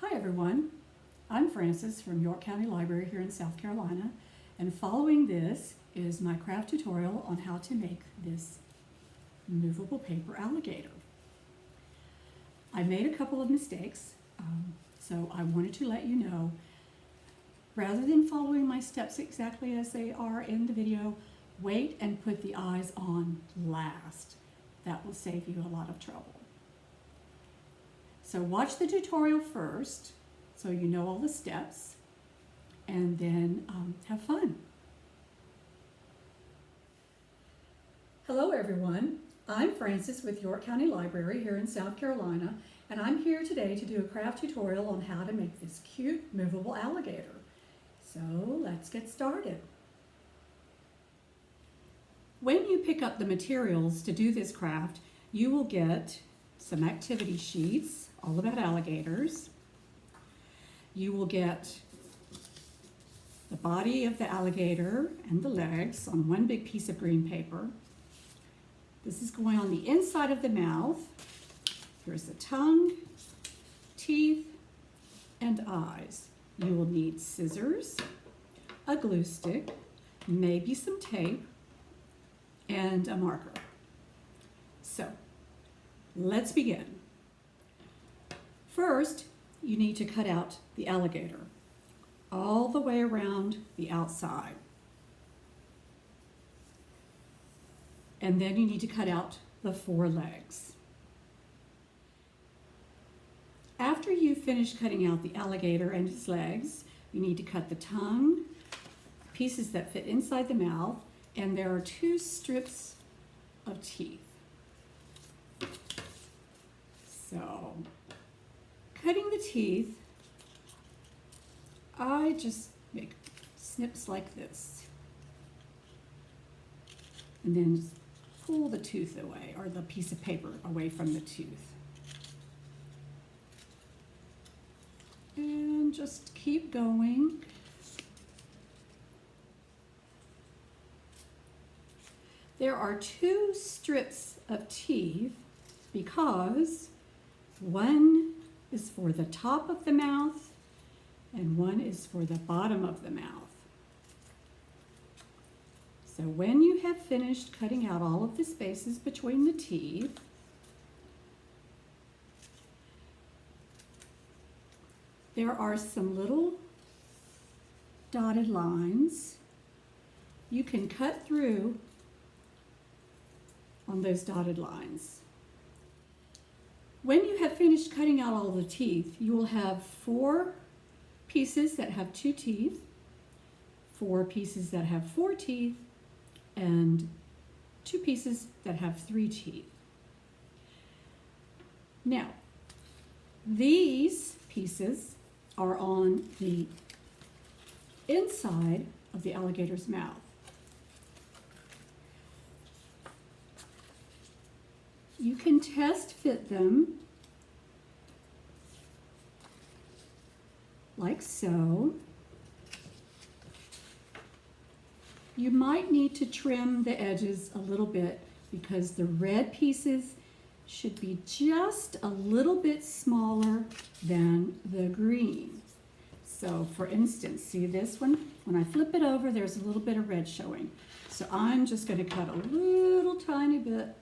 Hi everyone, I'm Frances from York County Library here in South Carolina, and following this is my craft tutorial on how to make this movable paper alligator. I made a couple of mistakes, so I wanted to let you know, rather than following my steps exactly as they are in the video, wait and put the eyes on last. That will save you a lot of trouble. So watch the tutorial first so you know all the steps, and then have fun. Hello everyone, I'm Frances with York County Library here in South Carolina, and I'm here today to do a craft tutorial on how to make this cute movable alligator. So let's get started. When you pick up the materials to do this craft, you will get some activity sheets all about alligators. You will get the body of the alligator and the legs on one big piece of green paper. This is going on the inside of the mouth. Here's the tongue, teeth, and eyes. You will need scissors, a glue stick, maybe some tape, and a marker. So, let's begin. First, you need to cut out the alligator all the way around the outside. And then you need to cut out the four legs. After you finish cutting out the alligator and his legs, you need to cut the tongue, pieces that fit inside the mouth, and there are two strips of teeth. So, cutting the teeth, I just make snips like this. And then just pull the tooth away, or the piece of paper away from the tooth. And just keep going. There are two strips of teeth because one is for the top of the mouth and one is for the bottom of the mouth. So when you have finished cutting out all of the spaces between the teeth, there are some little dotted lines. You can cut through on those dotted lines. When you have finished cutting out all the teeth, you will have four pieces that have two teeth, four pieces that have four teeth, and two pieces that have three teeth. Now, these pieces are on the inside of the alligator's mouth. You can test fit them like so. You might need to trim the edges a little bit because the red pieces should be just a little bit smaller than the green. So for instance, see this one? When I flip it over, there's a little bit of red showing. So I'm just going to cut a little tiny bit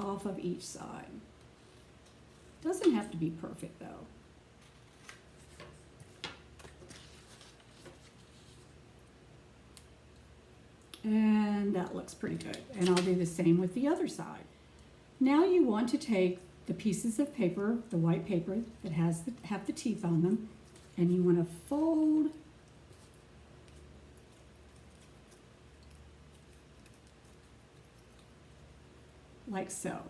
off of each side. Doesn't have to be perfect though. And that looks pretty good. And I'll do the same with the other side. Now you want to take the pieces of paper, the white paper that have the teeth on them, and you want to fold like so.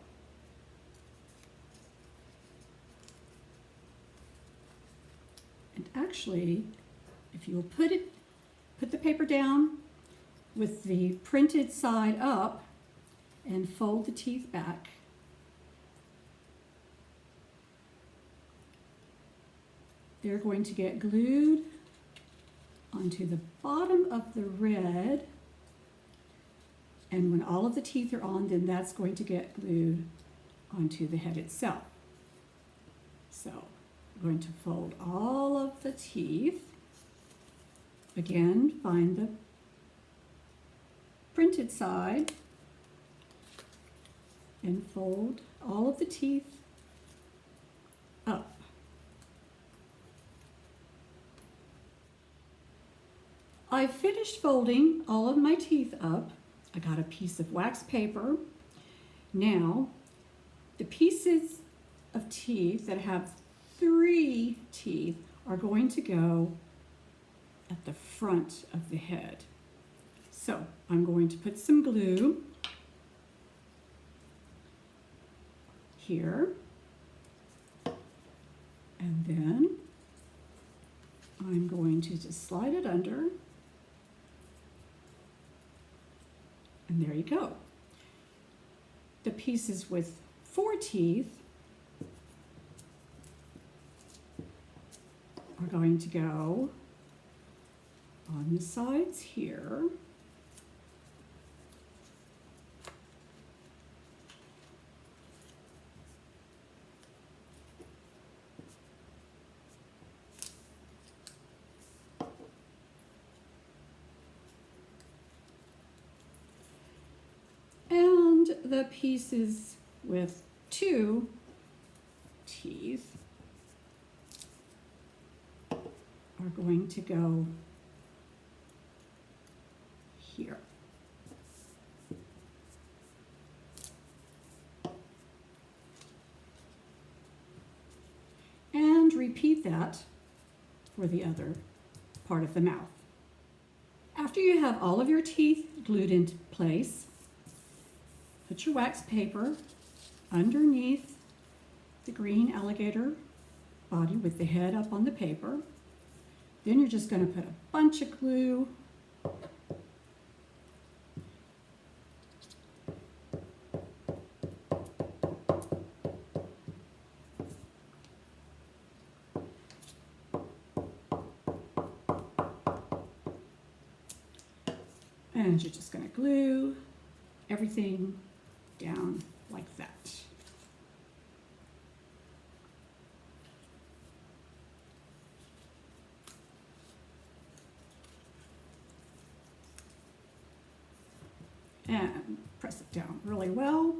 And actually, if you'll put the paper down with the printed side up and fold the teeth back, they're going to get glued onto the bottom of the red, and when all of the teeth are on, then that's going to get glued onto the head itself. So I'm going to fold all of the teeth. Again, find the printed side and fold all of the teeth up. I've finished folding all of my teeth up. I got a piece of wax paper. Now, the pieces of teeth that have 3 teeth are going to go at the front of the head. So I'm going to put some glue here, and then I'm going to just slide it under, and there you go. The pieces with 4 teeth are going to go on the sides here. And the pieces with 2 teeth are going to go here. And repeat that for the other part of the mouth. After you have all of your teeth glued into place, put your wax paper underneath the green alligator body with the head up on the paper. Then you're just going to put a bunch of glue and you're just going to glue everything down like that. And press it down really well.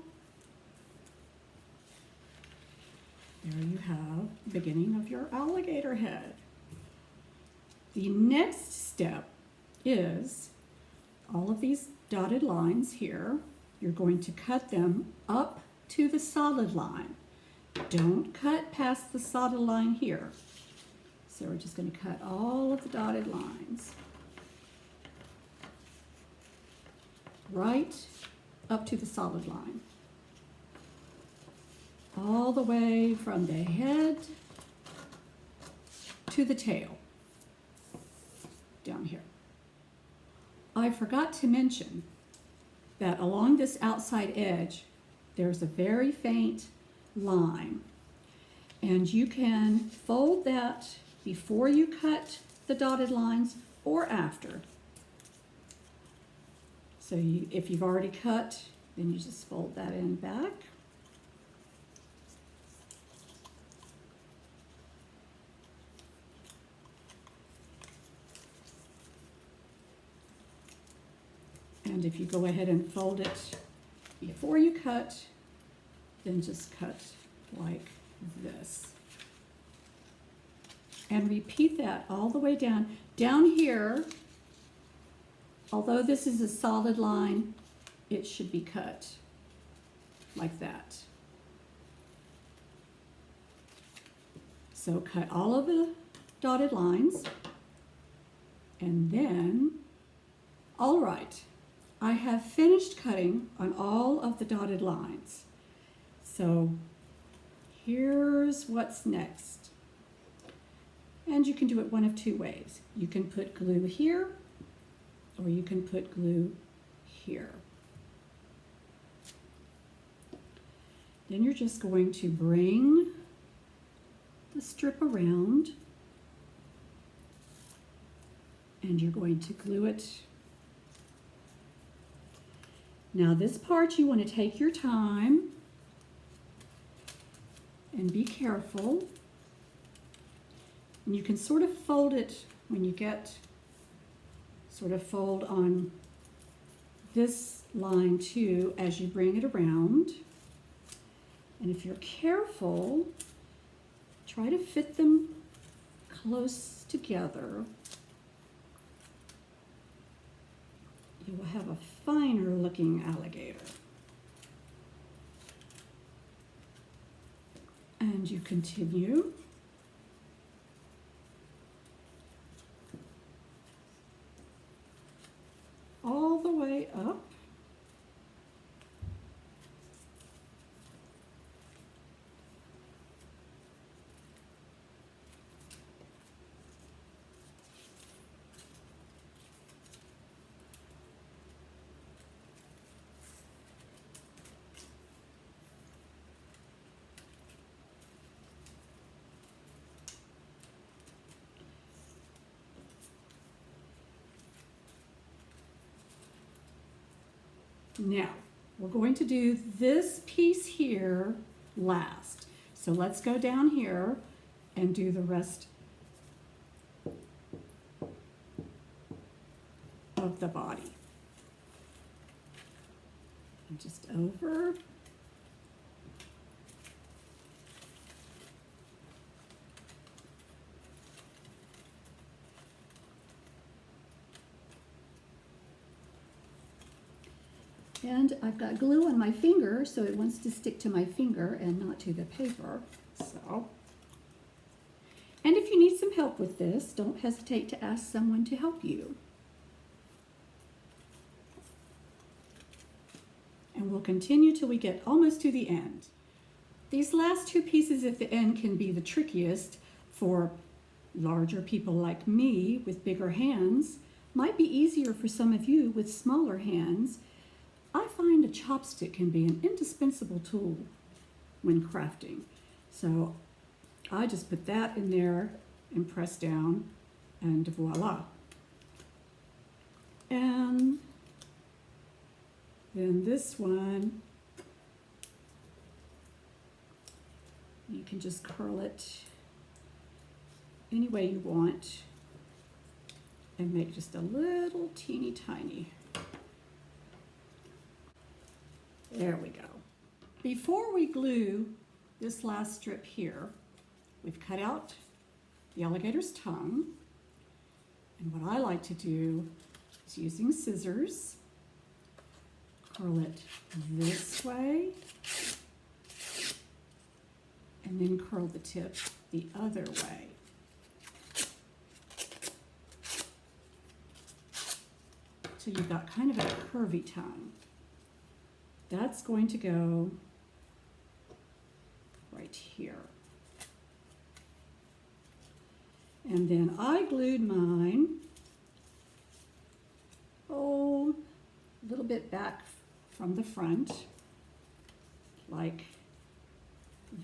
There you have the beginning of your alligator head. The next step is all of these dotted lines here. You're going to cut them up to the solid line. Don't cut past the solid line here. So we're just going to cut all of the dotted lines right up to the solid line. All the way from the head to the tail down here. I forgot to mention that along this outside edge, there's a very faint line. And you can fold that before you cut the dotted lines or after. So if you've already cut, then you just fold that in back. And if you go ahead and fold it before you cut, then just cut like this. And repeat that all the way down. Down here, although this is a solid line, it should be cut like that. So cut all of the dotted lines, and then, all right, I have finished cutting on all of the dotted lines. So here's what's next. And you can do it one of 2 ways. You can put glue here, or you can put glue here. Then you're just going to bring the strip around, and you're going to glue it. Now this part you want to take your time and be careful. And you can sort of fold it when you get, sort of fold on this line too as you bring it around. And if you're careful, try to fit them close together. You will have a finer looking alligator. And you continue. All the way up. Now, we're going to do this piece here last. So let's go down here and do the rest of the body. And just over. And I've got glue on my finger, so it wants to stick to my finger and not to the paper. So, and if you need some help with this, don't hesitate to ask someone to help you. And we'll continue till we get almost to the end. These last two pieces at the end can be the trickiest for larger people like me with bigger hands. Might be easier for some of you with smaller hands. I find a chopstick can be an indispensable tool when crafting. So I just put that in there and press down, and voila. And then this one, you can just curl it any way you want and make just a little teeny tiny. There we go. Before we glue this last strip here, we've cut out the alligator's tongue. And what I like to do is using scissors, curl it this way, and then curl the tip the other way. So you've got kind of a curvy tongue. That's going to go right here. And then I glued mine, a little bit back from the front, like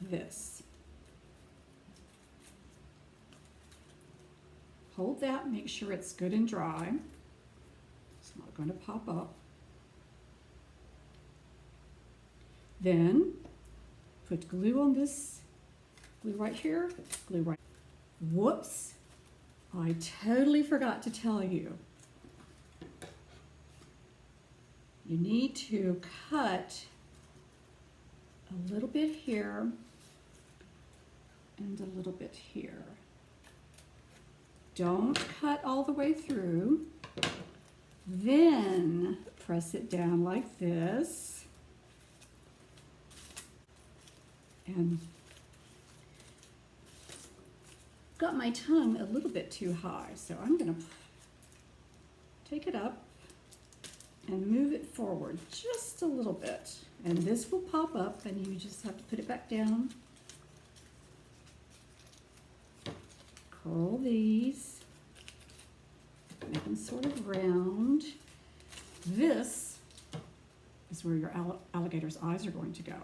this. Hold that, make sure it's good and dry. It's not going to pop up. Then put glue on this, glue right here, glue right. Whoops, I totally forgot to tell you. You need to cut a little bit here and a little bit here. Don't cut all the way through. Then press it down like this. And got my tongue a little bit too high, so I'm going to take it up and move it forward just a little bit. And this will pop up, and you just have to put it back down. Curl these, make them sort of round. This is where your alligator's eyes are going to go.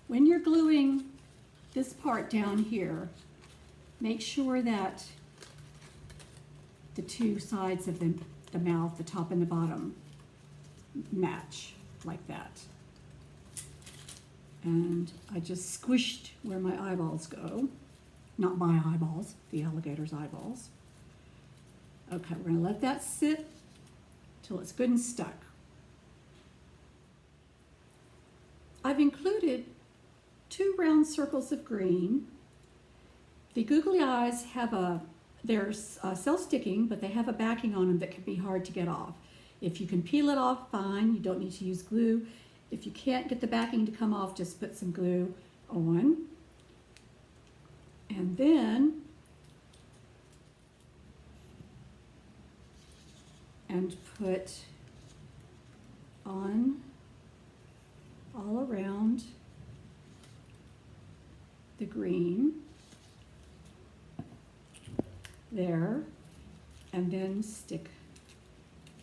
When you're gluing this part down here, make sure that the two sides of the mouth, the top and the bottom, match like that. And I just squished where my eyeballs go. Not my eyeballs, the alligator's eyeballs. Okay, we're gonna let that sit till it's good and stuck. I've included 2 round circles of green. The googly eyes they're self-sticking, but they have a backing on them that can be hard to get off. If you can peel it off, fine, you don't need to use glue. If you can't get the backing to come off, just put some glue on. And then, put on all around the green there, and then stick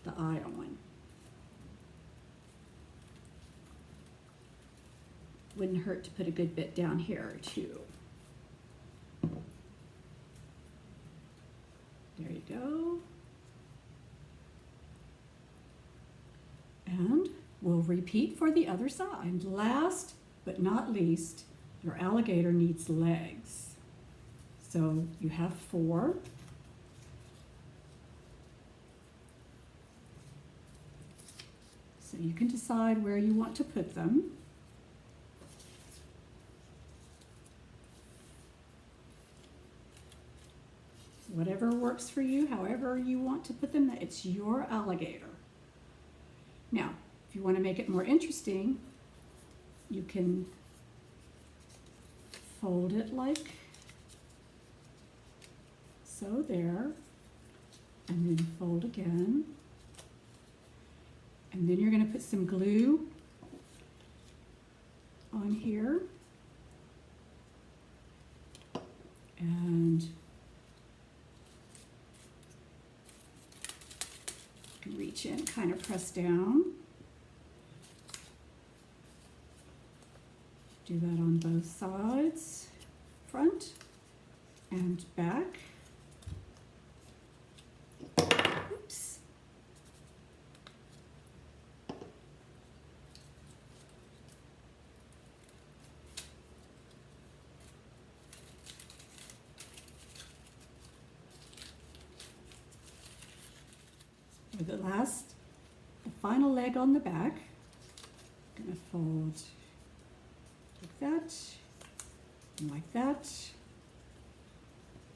the eye on. Wouldn't hurt to put a good bit down here too. There you go. And we'll repeat for the other side. Last but not least, your alligator needs legs. So you have 4. So you can decide where you want to put them. Whatever works for you, however you want to put them, it's your alligator. Now, if you want to make it more interesting, you can fold it like so there, and then fold again. And then you're going to put some glue on here. And you can reach in, kind of press down. Do that on both sides, front and back. Oops. For the final leg on the back, I'm going to fold like that, and like that.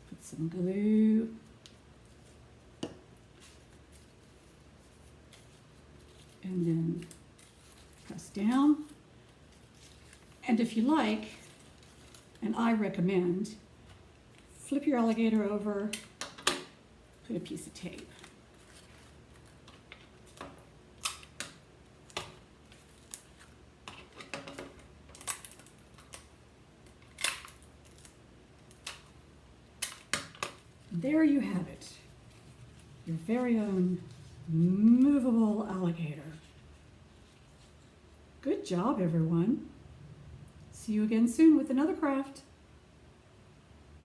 Put some glue. And then press down. And if you like, and I recommend, flip your alligator over, put a piece of tape. There you have it, your very own movable alligator. Good job, everyone. See you again soon with another craft.